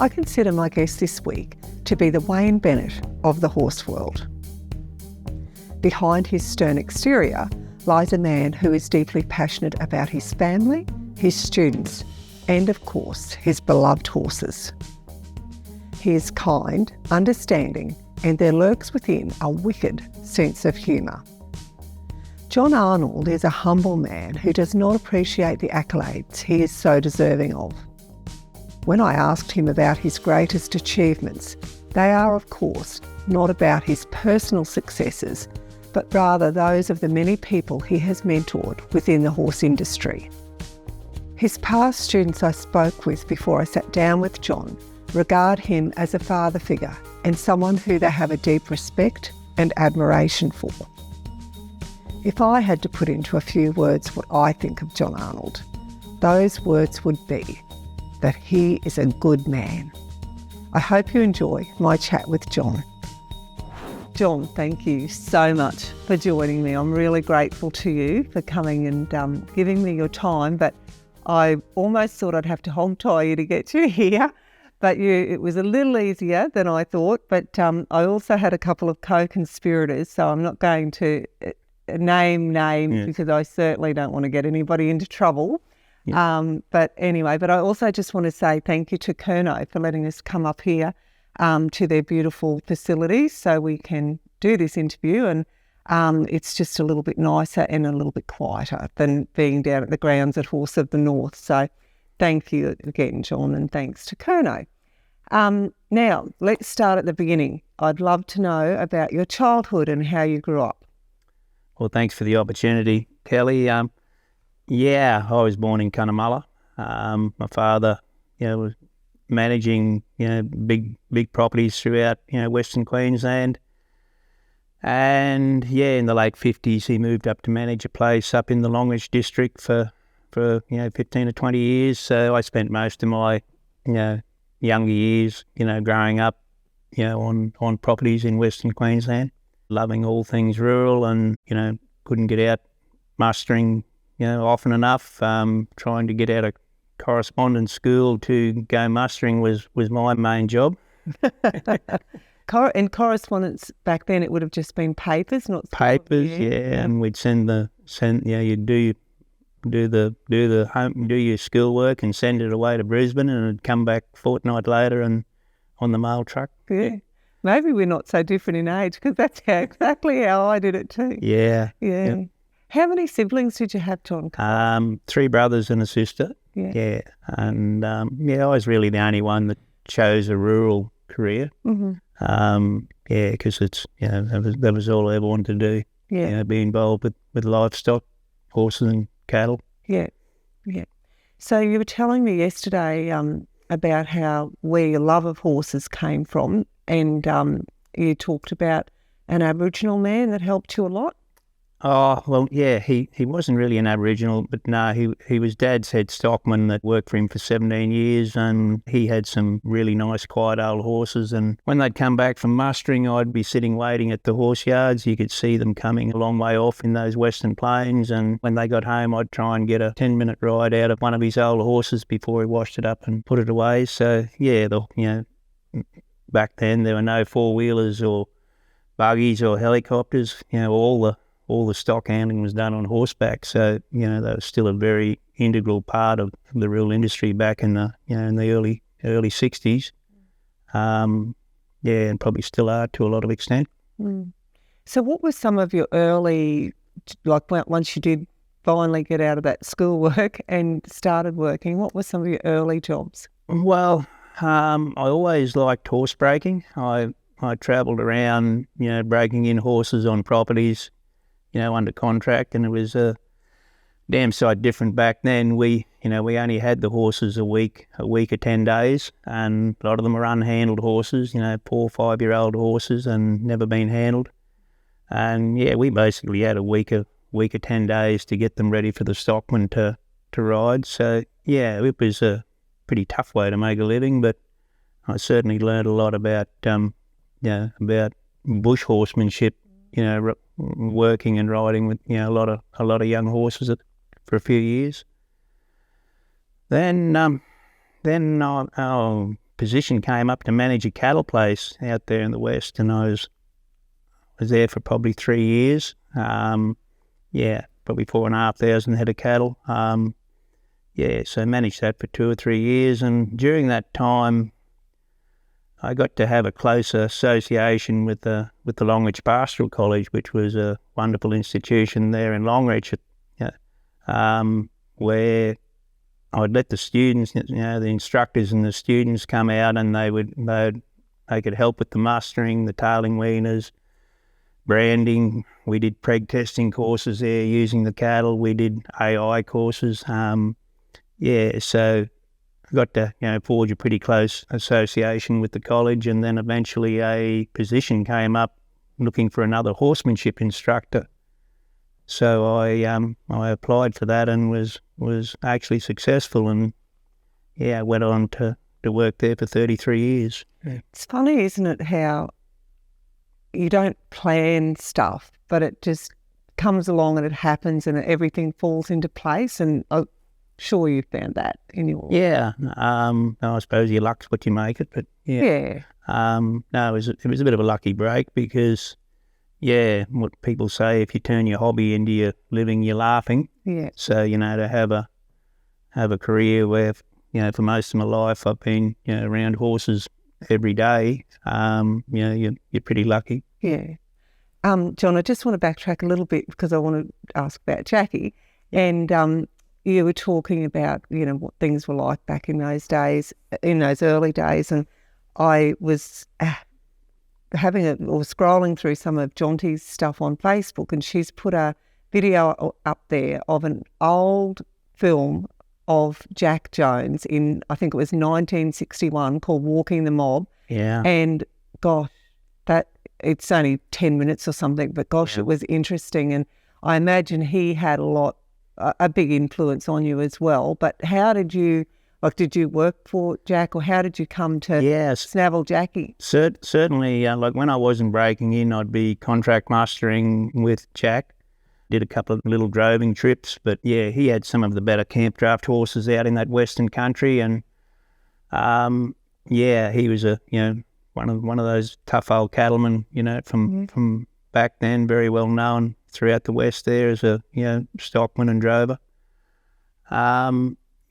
I consider my guest this week to be the Wayne Bennett of the horse world. Behind his stern exterior lies a man who is deeply passionate about his family, his students, and of course, his beloved horses. He is kind, understanding, and there lurks within a wicked sense of humour. John Arnold is a humble man who does not appreciate the accolades he is so deserving of. When I asked him about his greatest achievements, they are, of course, not about his personal successes, but rather those of the many people he has mentored within the horse industry. His past students I spoke with before I sat down with John regard him as a father figure and someone who they have a deep respect and admiration for. If I had to put into a few words what I think of John Arnold, those words would be that he is a good man. I hope you enjoy my chat with John. John, thank you so much for joining me. I'm really grateful to you for coming and giving me your time, but I almost thought I'd have to hog tie you to get you here, but it was a little easier than I thought. But I also had a couple of co-conspirators, so I'm not going to name names because I certainly don't want to get anybody into trouble. Yeah. But anyway, I also just want to say thank you to Kerno for letting us come up here to their beautiful facilities so we can do this interview, and it's just a little bit nicer and a little bit quieter than being down at the grounds at Horse of the North. So thank you again, John, and thanks to Kerno. Now, let's start at the beginning. I'd love to know about your childhood and how you grew up. Well, thanks for the opportunity, Kelly. I was born in Cunnamulla. My father, was managing, big properties throughout, Western Queensland. And, in the late 50s, he moved up to manage a place up in the Longreach district for 15 or 20 years. So I spent most of my, younger years, growing up, on properties in Western Queensland, loving all things rural and, couldn't get out mustering, often enough. Trying to get out of correspondence school to go mustering was my main job. In correspondence back then, it would have just been papers, not papers. And we'd you'd do your schoolwork and send it away to Brisbane, and it'd come back a fortnight later and on the mail truck. Yeah. Maybe we're not so different in age, because that's exactly how I did it too. Yeah. How many siblings did you have, John? 3 brothers and a sister. Yeah. And I was really the only one that chose a rural career. Mm-hmm. Because it's that was all I ever wanted to do. Yeah. Be involved with livestock, horses and cattle. Yeah. So you were telling me yesterday about where your love of horses came from, and you talked about an Aboriginal man that helped you a lot. Oh, well, yeah, he wasn't really an Aboriginal, but no, he was Dad's head stockman that worked for him for 17 years, and he had some really nice, quiet old horses, and when they'd come back from mustering, I'd be sitting waiting at the horse yards. You could see them coming a long way off in those Western Plains, and when they got home, I'd try and get a 10-minute ride out of one of his old horses before he washed it up and put it away. So, back then there were no four-wheelers or buggies or helicopters. All the stock handling was done on horseback, so that was still a very integral part of the rural industry back in the in the early 60s. And probably still are to a lot of extent. So, what were some of your early, once you did finally get out of that schoolwork and started working? What were some of your early jobs? Well, I always liked horse breaking. I travelled around, breaking in horses on properties, under contract, and it was a damn sight different back then. We only had the horses a week or 10 days, and a lot of them were unhandled horses, 4 or 5-year-old horses and never been handled. And we basically had a week or 10 days to get them ready for the stockman to ride. So it was a pretty tough way to make a living, but I certainly learned a lot about about bush horsemanship, working and riding with a lot of young horses for a few years. Then position came up to manage a cattle place out there in the west, and I was there for probably 3 years. Probably 4,500 head of cattle. So managed that for 2 or 3 years, and during that time, I got to have a closer association with the Longreach Pastoral College, which was a wonderful institution there in Longreach, where I would let the students, the instructors and the students come out, and they could help with the mustering, the tailing weaners, branding. We did preg testing courses there using the cattle. We did AI courses. So I got to forge a pretty close association with the college, and then eventually a position came up looking for another horsemanship instructor. So I applied for that and was actually successful, and went on to work there for 33 years. It's funny, isn't it, how you don't plan stuff, but it just comes along and it happens and everything falls into place. And I'm sure you found that in your... Yeah. I suppose your luck's what you make it, but yeah. No, it was a bit of a lucky break because, what people say, if you turn your hobby into your living, you're laughing. Yeah. So, to have a career where, for most of my life I've been, around horses every day, you're pretty lucky. Yeah. John, I just want to backtrack a little bit because I want to ask about Jackie. And you were talking about, what things were like back in those days, in those early days. And I was scrolling through some of Jonty's stuff on Facebook, and she's put a video up there of an old film of Jack Jones in, I think it was 1961, called Walking the Mob. Yeah. And gosh, it's only 10 minutes or something, but gosh, It was interesting. And I imagine he had a big influence on you as well. But how did you work for Jack, or how did you come to snavel Jackie? Certainly, like when I wasn't breaking in, I'd be contract mastering with Jack. Did a couple of little droving trips, but he had some of the better camp draft horses out in that western country, and he was one of those tough old cattlemen, from back then, very well known throughout the west there as a stockman and drover.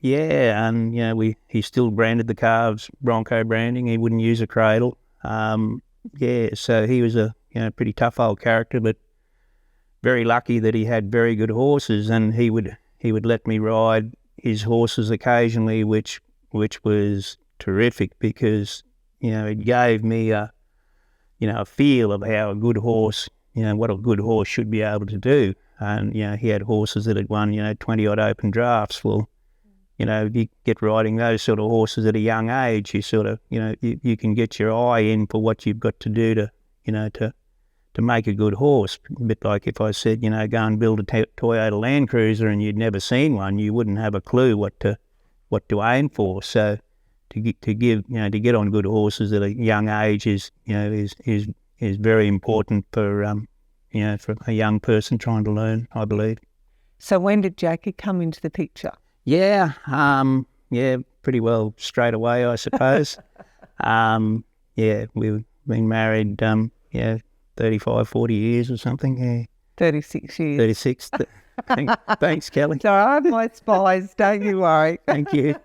He still branded the calves Bronco branding. He wouldn't use a cradle. So he was a pretty tough old character, but very lucky that he had very good horses, and he would let me ride his horses occasionally, which was terrific because it gave me a feel of how a good horse, what a good horse should be able to do. And he had horses that had won 20 odd open drafts. Well, you get riding those sort of horses at a young age, you sort of you can get your eye in for what you've got to do to make a good horse. A bit like if I said, go and build a Toyota Land Cruiser and you'd never seen one, you wouldn't have a clue what to aim for. So to get on good horses at a young age is very important for a young person trying to learn, I believe. So when did Jackie come into the picture? Pretty well straight away, I suppose. We've been married 35, 40 years or something. 36 years. 36. Thanks, Kelly. So I have my spies, don't you worry. Thank you.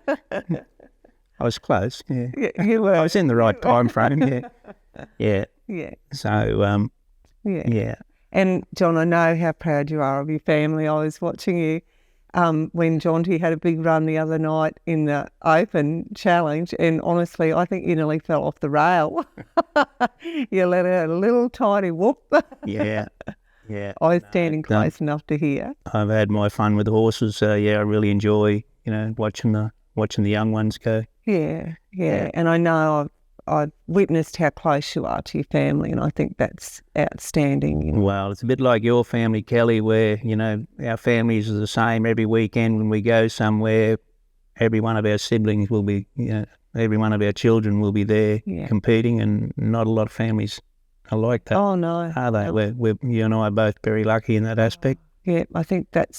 I was close, Yeah, you were. I was in the right time frame, Yeah. So, And John, I know how proud you are of your family. I was watching you when Jonty had a big run the other night in the Open Challenge, and honestly, I think you nearly fell off the rail. You let out a little tiny whoop. Yeah. I was standing close enough to hear. I've had my fun with the horses, so I really enjoy, watching the young ones go. Yeah. And I know I've witnessed how close you are to your family, and I think that's outstanding. Well, it's a bit like your family, Kelly, where, our families are the same. Every weekend when we go somewhere, every one of our siblings will be, every one of our children will be there competing, and not a lot of families are like that. Oh, no. Are they? You and I are both very lucky in that aspect. Yeah, I think that's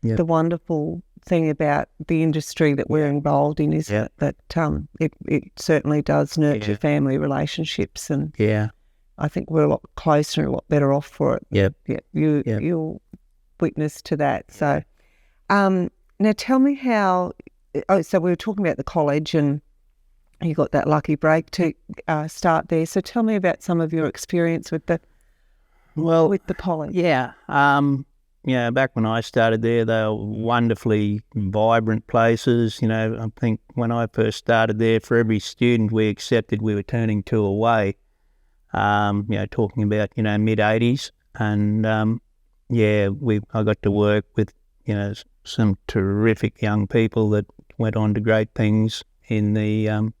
Yep. The wonderful thing about the industry that we're involved in is Yep. that it certainly does nurture family relationships, and I think we're a lot closer and a lot better off for it. Yep. Yeah, you're witness to that. So, now tell me how. So we were talking about the college, and you got that lucky break to start there. So tell me about some of your experience with the college. Yeah. Back when I started there, they were wonderfully vibrant places. I think when I first started there, for every student we accepted, we were turning 2 away. Talking about, mid-80s. And, I got to work with, some terrific young people that went on to great things in the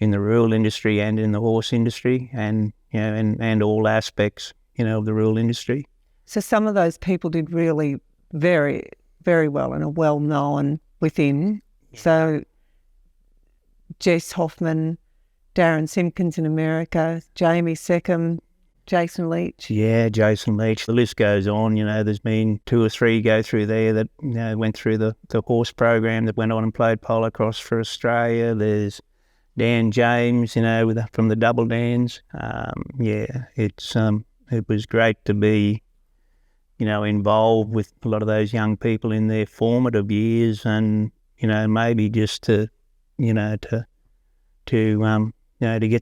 rural industry and in the horse industry, and, and all aspects, of the rural industry. So some of those people did really very, very well and are well known within. So Jess Hoffman, Darren Simpkins in America, Jamie Seckham, Jason Leach. Yeah, Jason Leach. The list goes on. There's been 2 or 3 go through there that went through the horse program that went on and played polocrosse for Australia. There's Dan James, from the Double Dans. It was great to be, involved with a lot of those young people in their formative years, and maybe just to get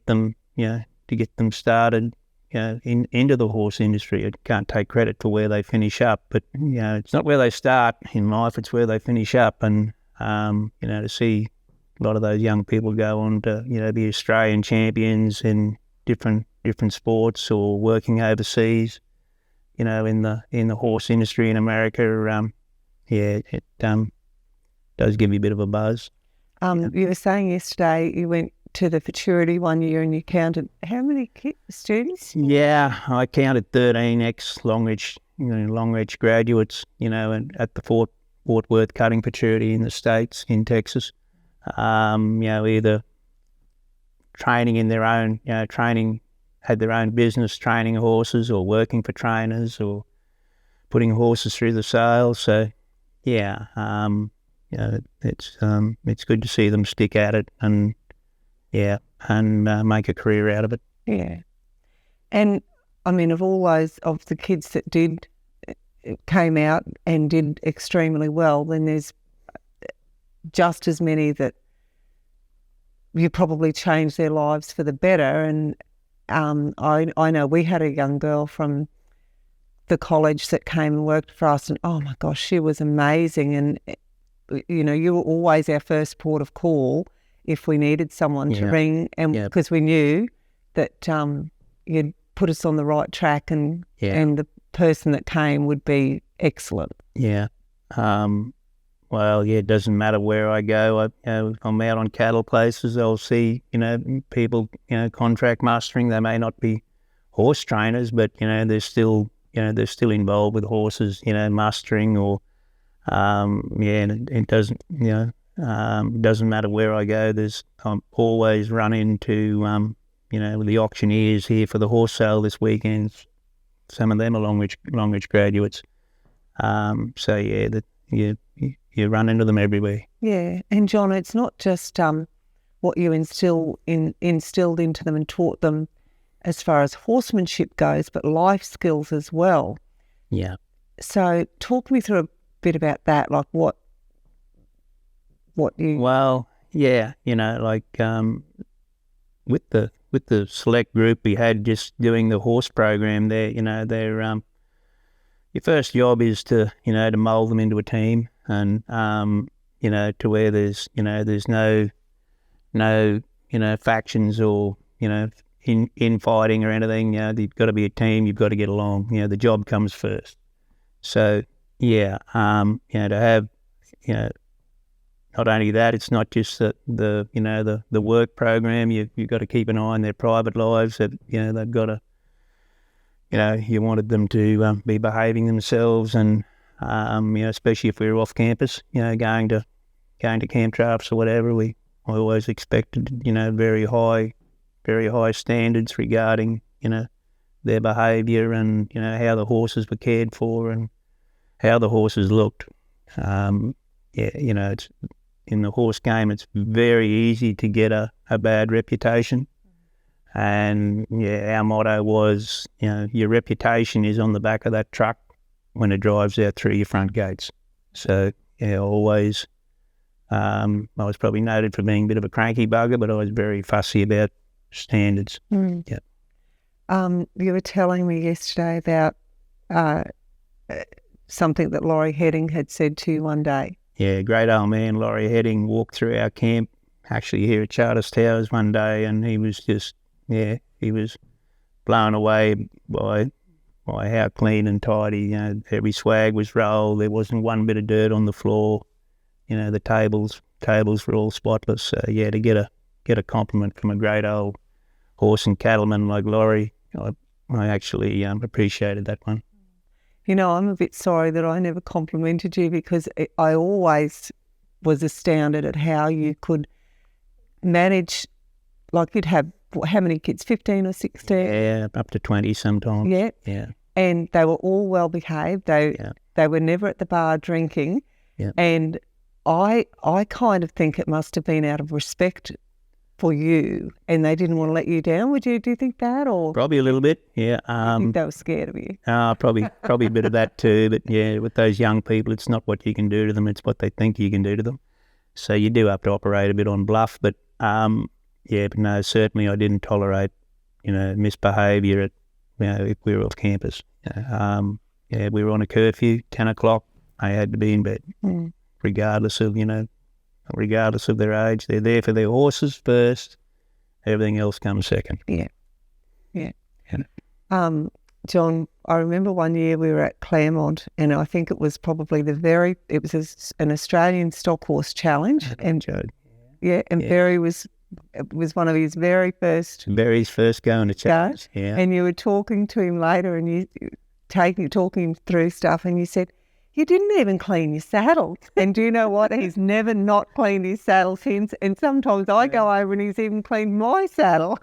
them, to get them started, into the horse industry. I can't take credit for where they finish up, but it's not where they start in life; it's where they finish up. And to see a lot of those young people go on to be Australian champions in different sports, or working overseas, in the horse industry in America. It does give you a bit of a buzz. You were saying yesterday you went to the futurity one year and you counted how many students? Yeah, I counted 13 Longreach graduates, and at the Fort Worth cutting futurity in the States, in Texas. Either training in their own, had their own business training horses, or working for trainers, or putting horses through the sales. So, it's good to see them stick at it and make a career out of it. Yeah. And I mean, of the kids that came out and did extremely well, then there's just as many that you probably changed their lives for the better. And I know we had a young girl from the college that came and worked for us, and oh my gosh, she was amazing. And you were always our first port of call if we needed someone to ring, and because we knew that you'd put us on the right track, and the person that came would be excellent. Yeah. It doesn't matter where I go. If I'm out on cattle places, I'll see, people, contract mustering. They may not be horse trainers, but, they're still involved with horses, mustering, or, and it doesn't, doesn't matter where I go. I'm always run into, the auctioneers here for the horse sale this weekend. Some of them are Longreach graduates. You run into them everywhere. Yeah, and John, it's not just what you instilled into them and taught them as far as horsemanship goes, but life skills as well. Yeah. So talk me through a bit about that, like what you... Well, yeah, with the select group we had just doing the horse program there, they're your first job is to mould them into a team, and to where there's no factions or infighting or anything. You've got to be a team. You've got to get along. The job comes first. So to have not only that, it's not just the work program. You've got to keep an eye on their private lives. That they've got to. You wanted them to be behaving themselves, and especially if we were off campus, going to camp drafts or whatever. I always expected, very high standards regarding, their behaviour, and how the horses were cared for and how the horses looked. It's in the horse game. It's very easy to get a bad reputation, and our motto was, your reputation is on the back of that truck when it drives out through your front gates. So always. I was probably noted for being a bit of a cranky bugger, but I was very fussy about standards. Mm. Yeah. You were telling me yesterday about something that Laurie Heading had said to you one day. Yeah, great old man Laurie Heading walked through our camp, actually here at Charters Towers one day, and he was just, he was blown away by how clean and tidy, every swag was rolled, there wasn't one bit of dirt on the floor. The tables were all spotless. So to get a compliment from a great old horse and cattleman like Laurie, I actually appreciated that one. I'm a bit sorry that I never complimented you, because I always was astounded at how you could manage, like you'd have, how many kids, 15 or 16? Yeah, up to 20 sometimes. Yeah. Yeah. And they were all well behaved. They were never at the bar drinking. Yeah. And I kind of think it must have been out of respect for you, and they didn't want to let you down. Do you think that, or probably a little bit? Yeah. I think they were scared of you. Probably a bit of that too. But with those young people, it's not what you can do to them; it's what they think you can do to them. So you do have to operate a bit on bluff. But but no, certainly I didn't tolerate misbehaviour at if we were off campus. We were on a curfew, 10 o'clock. I had to be in bed. Mm. Regardless of their age. They're there for their horses first. Everything else comes second. Yeah. John, I remember one year we were at Claremont, and I think it was probably an Australian stock horse challenge. And Barry was one of his very first. Barry's first going to challenge. Yeah. And you were talking to him later, and you talking him through stuff, and you said, you didn't even clean your saddle. And do you know what? He's never not cleaned his saddle since. And sometimes I go over and he's even cleaned my saddle.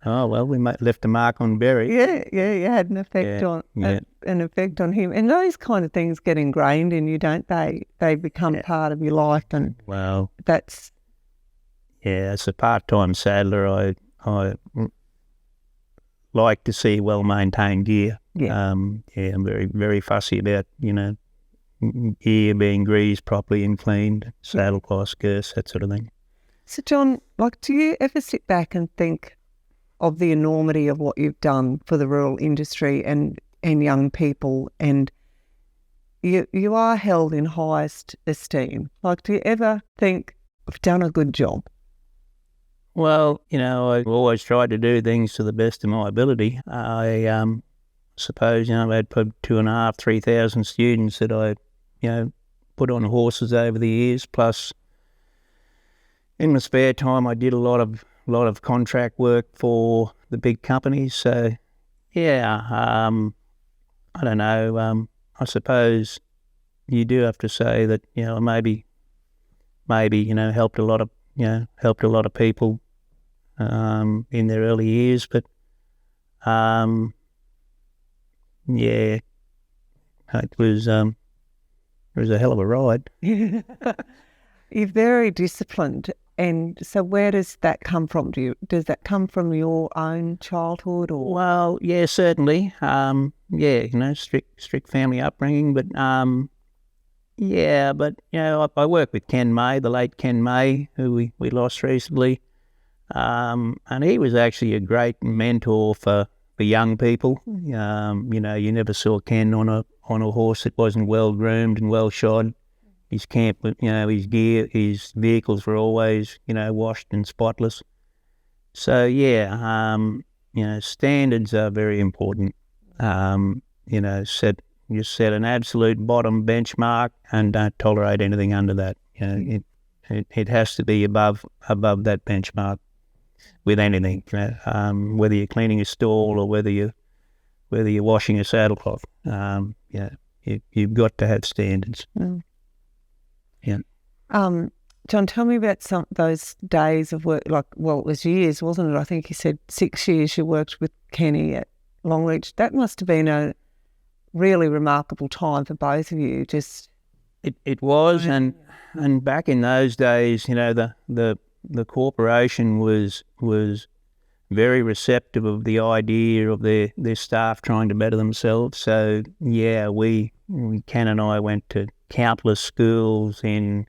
Oh, well, we left a mark on Barry. Yeah, you had an effect on him. And those kind of things get ingrained in you, don't they? They become part of your life. And that's... Yeah, as a part-time saddler, I like to see well-maintained gear. Yeah. I'm very, very fussy about, gear being greased properly and cleaned, saddle cloth, skirts, that sort of thing. So, John, do you ever sit back and think of the enormity of what you've done for the rural industry and young people, and you are held in highest esteem? Do you ever think, I've done a good job? Well, I've always tried to do things to the best of my ability. I suppose, I had put 2,500, 3,000 students that I, put on horses over the years. Plus, in my spare time, I did a lot of contract work for the big companies. So, I don't know. I suppose you do have to say that, maybe, helped a lot of people in their early years, but it was a hell of a ride. You're very disciplined, and so where does that come from? Does that come from your own childhood, or? Well, yeah, certainly. Strict family upbringing, but I work with Ken May, the late Ken May, who we lost recently. And he was actually a great mentor for young people. You never saw Ken on a horse that wasn't well groomed and well shod. His camp, his gear, his vehicles were always, washed and spotless. So standards are very important. Set an absolute bottom benchmark and don't tolerate anything under that. It has to be above that benchmark with anything. Whether you're cleaning a stall or whether you're washing a saddle cloth. You've got to have standards. Mm. Yeah. John, tell me about some those days of work. It was years, wasn't it? I think you said 6 years you worked with Kenny at Longreach. That must have been a really remarkable time for both of you. Just It was, and back in those days, you know, the corporation was very receptive of the idea of their staff trying to better themselves. So yeah, Ken and I went to countless schools in,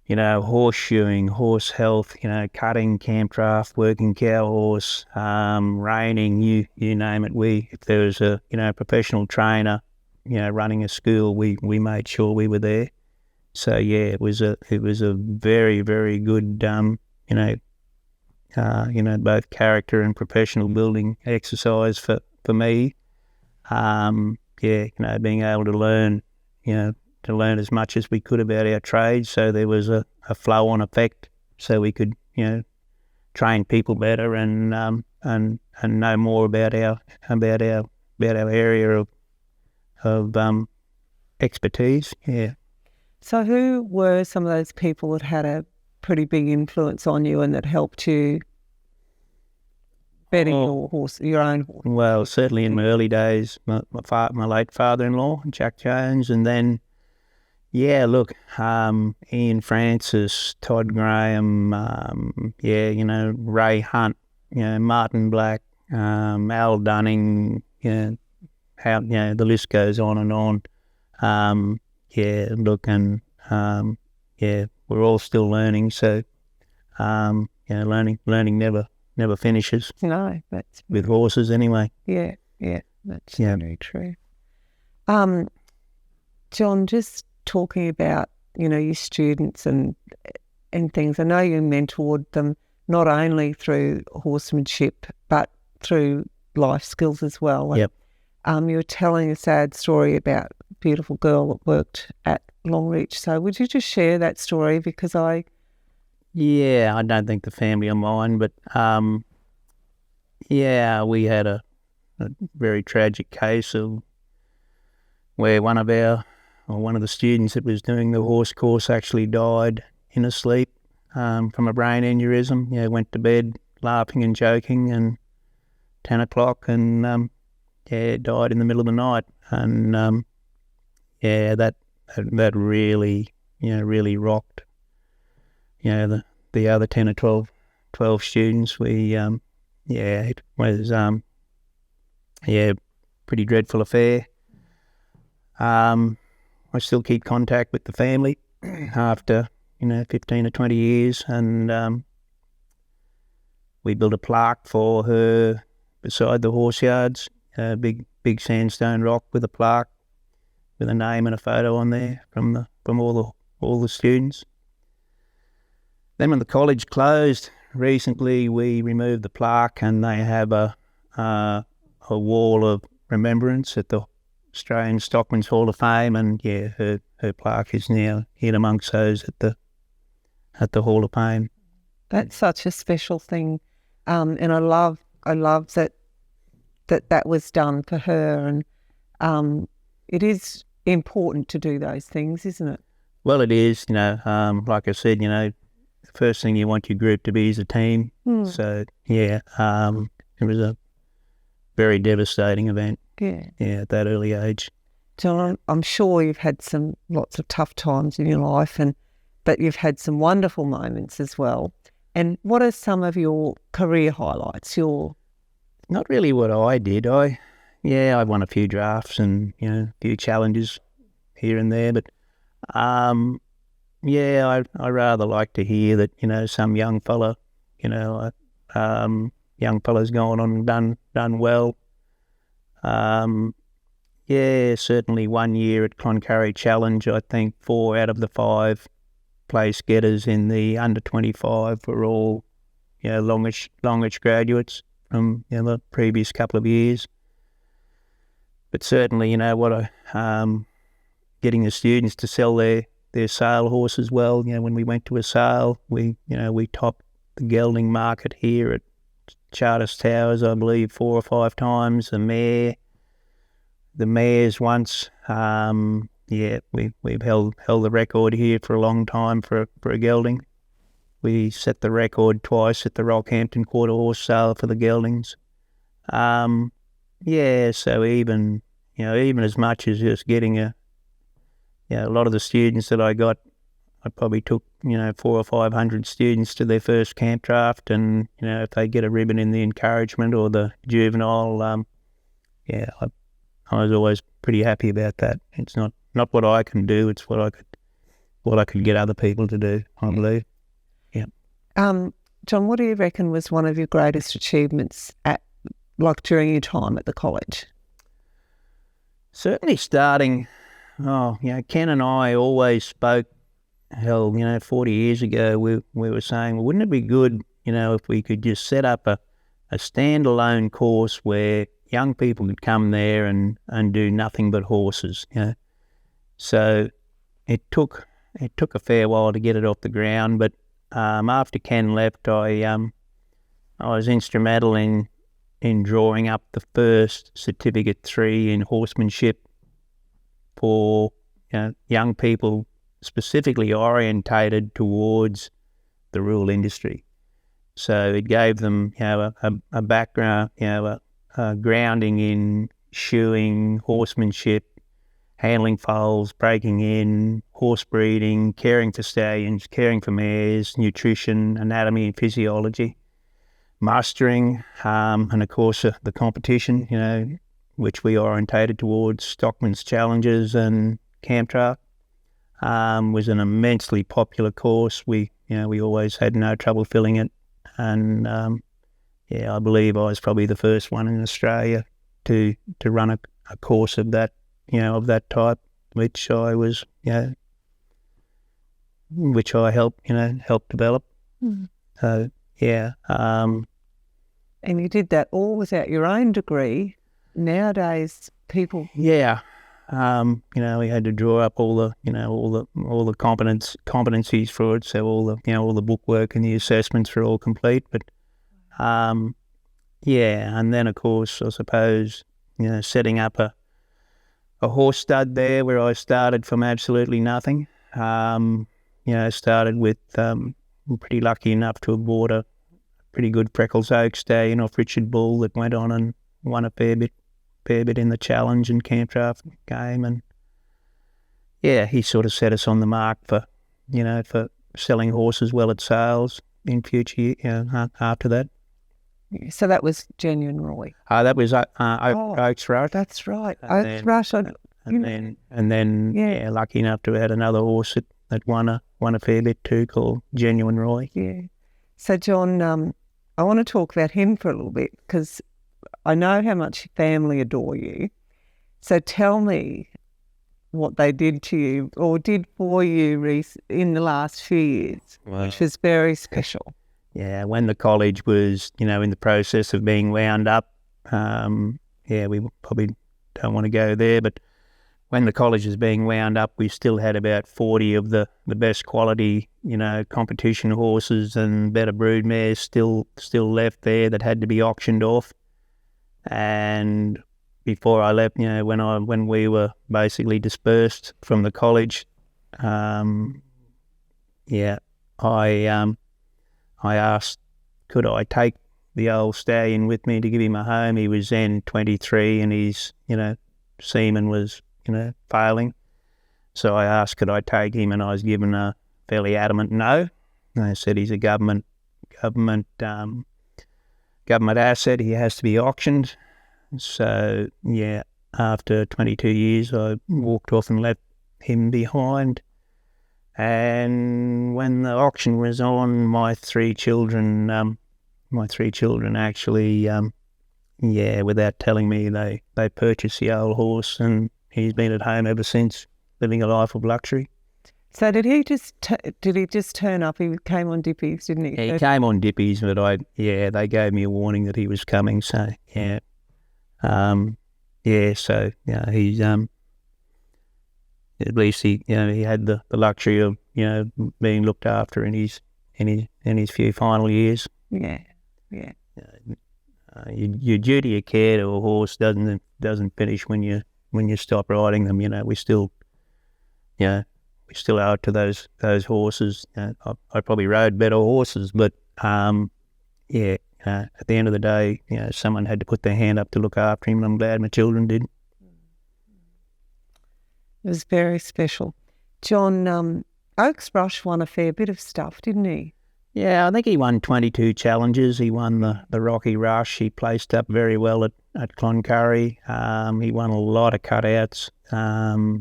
you know, horseshoeing, horse health, you know, cutting, camp draft, working cow horse, reining, you name it. If there was a, you know, professional trainer, you know, running a school, we made sure we were there. So yeah, it was a very, very good, both character and professional building exercise for me. Being able to learn as much as we could about our trade. So there was a flow-on effect, so we could, you know, train people better and know more about our area of expertise. Yeah. So who were some of those people that had a pretty big influence on you and that helped you betting your own horse? Well, certainly in my early days, my late father-in-law, Jack Jones, and then, Ian Francis, Todd Graham, Ray Hunt, you know, Martin Black, Al Dunning, the list goes on and on. We're all still learning, so, learning never finishes. No, that's with horses anyway. Yeah, that's very true. John, just talking about, you know, your students and things. I know you mentored them not only through horsemanship but through life skills as well. Yep. You were telling a sad story about a beautiful girl that worked at Longreach. So would you just share that story? Because I don't think the family are mine, but we had a very tragic case of where one of the students that was doing the horse course actually died in his sleep from a brain aneurysm. Yeah, went to bed laughing and joking, and 10 o'clock, and died in the middle of the night. And that really, really rocked, the other 10 or 12 students. It was pretty dreadful affair. I still keep contact with the family after 15 or 20 years, and we built a plaque for her beside the horse yards, a big sandstone rock with a plaque with a name and a photo on there from all the students. Then when the college closed recently, we removed the plaque, and they have a wall of remembrance at the Australian Stockman's Hall of Fame, and her plaque is now in amongst those at the Hall of Fame. That's such a special thing, and I love that was done for her, and it is important to do those things, isn't it? Well, it is. Like I said, the first thing you want your group to be is a team. So it was a very devastating event. Yeah, at that early age. John, I'm sure you've had lots of tough times in your life, but you've had some wonderful moments as well. And what are some of your career highlights? Not really what I did. I won a few drafts and a few challenges here and there, but I rather like to hear that some young fella, young fella's gone on and done well. Certainly 1 year at Cloncurry Challenge, I think 4 out of the 5 place getters in the under 25 were all, longish graduates from the previous couple of years. But certainly, getting the students to sell their sale horses well. When we went to a sale, we topped the gelding market here at Charters Towers, I believe, 4 or 5 times. The mares once. We've held the record here for a long time for a gelding. We set the record twice at the Rockhampton Quarter Horse Sale for the geldings. So even as much as just getting a a lot of the students that I got, I probably took 400 or 500 students to their first camp draft, and if they get a ribbon in the encouragement or the juvenile, I was always pretty happy about that. It's not what I can do; it's what I could get other people to do, I believe. Yeah. John, what do you reckon was one of your greatest achievements during your time at the college? Certainly starting. Ken and I always spoke. 40 years ago, we were saying, well, wouldn't it be good, if we could just set up a standalone course where young people could come there and do nothing but horses. So it took a fair while to get it off the ground, but after Ken left, I was instrumental in drawing up the first Certificate 3 in horsemanship for young people specifically orientated towards the rural industry. So it gave them a background, a grounding in shoeing, horsemanship, handling foals, breaking in, horse breeding, caring for stallions, caring for mares, nutrition, anatomy and physiology, mastering, and of course the competition, which we orientated towards Stockman's Challenges and Camp Draft, was an immensely popular course. We always had no trouble filling it, and I believe I was probably the first one in Australia to run a course of that type, which I was which I helped develop. Mm. So and you did that all without your own degree. Nowadays, people we had to draw up all the competencies for it. So all the bookwork and the assessments were all complete. But and then of course I suppose setting up a horse stud there where I started from absolutely nothing. Started with I'm pretty lucky enough to have bought a pretty good Freckles Oak stallion off Richard Bull that went on and won a fair bit in the challenge and camp draft game, and he sort of set us on the mark for selling horses well at sales in future after that. So that was Genuine Roy. That was Oaks Rush. That's right, And Oaks Rush. And then lucky enough to have had another horse that won a fair bit too, called Genuine Roy. Yeah. So John, I want to talk about him for a little bit because I know how much your family adore you. So tell me what they did to you or did for you in the last few years, which was very special. Yeah, when the college was, in the process of being wound up, we probably don't want to go there, but when the college was being wound up, we still had about 40 of the best quality, competition horses and better brood mares still left there that had to be auctioned off. And before I left, when we were basically dispersed from the college, I asked, could I take the old stallion with me to give him a home? He was then 23 and his, semen was, failing. So I asked, could I take him? And I was given a fairly adamant no. And I said, he's a government asset. He has to be auctioned. So, after 22 years, I walked off and left him behind. And when the auction was on, my three children actually, without telling me, they purchased the old horse, and he's been at home ever since, living a life of luxury. So did he just turn up? He came on dippies, didn't he? Yeah, he came on dippies, but they gave me a warning that he was coming. So he's at least he had the luxury of being looked after in his few final years. Yeah. Your duty of care to a horse doesn't finish when you stop riding them. We still owe it to those horses. I probably rode better horses, but at the end of the day, someone had to put their hand up to look after him, and I'm glad my children did. It was very special. John, Oaks Rush won a fair bit of stuff, didn't he? Yeah, I think he won 22 challenges. He won the Rocky Rush. He placed up very well at Cloncurry. He won a lot of cutouts.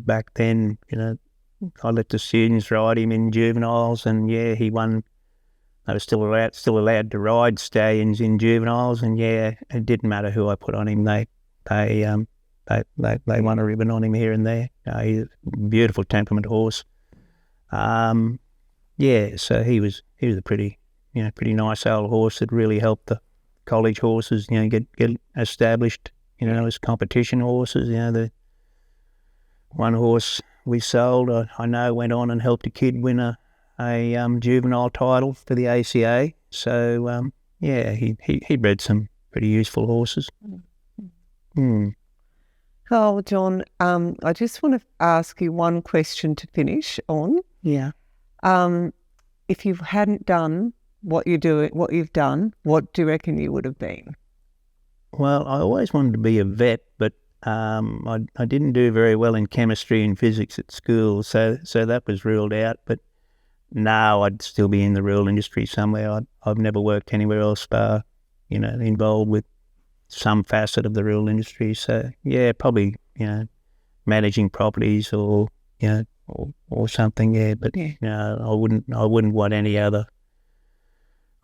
Back then, I let the students ride him in juveniles, and yeah, he won. They were still allowed to ride stallions in juveniles, and yeah, it didn't matter who I put on him. They won a ribbon on him here and there. He's a beautiful temperament horse. Yeah, so he was a pretty nice old horse that really helped the college horses, get established, as competition horses. The one horse we sold, I know, went on and helped a kid win a juvenile title for the ACA. So yeah, he bred some pretty useful horses. Oh, John, I just want to ask you one question to finish on. Yeah. If you hadn't done what you've done, what do you reckon you would have been? Well, I always wanted to be a vet, but I didn't do very well in chemistry and physics at school, so that was ruled out. But now I'd still be in the rural industry somewhere. I've never worked anywhere else but, involved with some facet of the rural industry. So yeah, probably, managing properties or something, yeah. But I wouldn't want any other.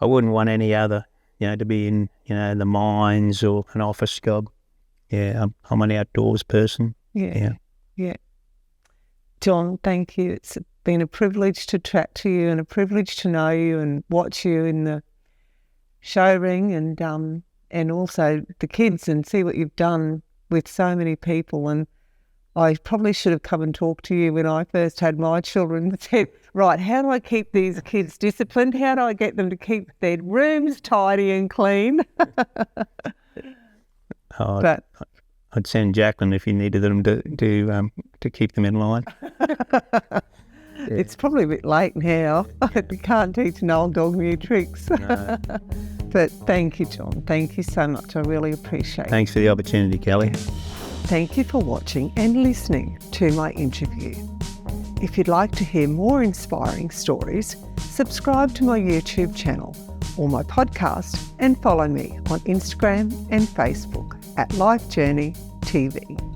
I wouldn't want any other, to be in, the mines or an office job. Yeah, I'm an outdoors person. Yeah. John, thank you. It's been a privilege to chat to you and a privilege to know you and watch you in the show ring and also the kids and see what you've done with so many people. And I probably should have come and talked to you when I first had my children and said, right, how do I keep these kids disciplined? How do I get them to keep their rooms tidy and clean? I'd send Jacqueline if you needed them to keep them in line. It's probably a bit late now. You can't teach an old dog new tricks. No. But thank you, John. Thank you so much. I really appreciate it. Thanks for the opportunity, Kelly. Thank you for watching and listening to my interview. If you'd like to hear more inspiring stories, subscribe to my YouTube channel or my podcast and follow me on Instagram and Facebook at Life Journey TV.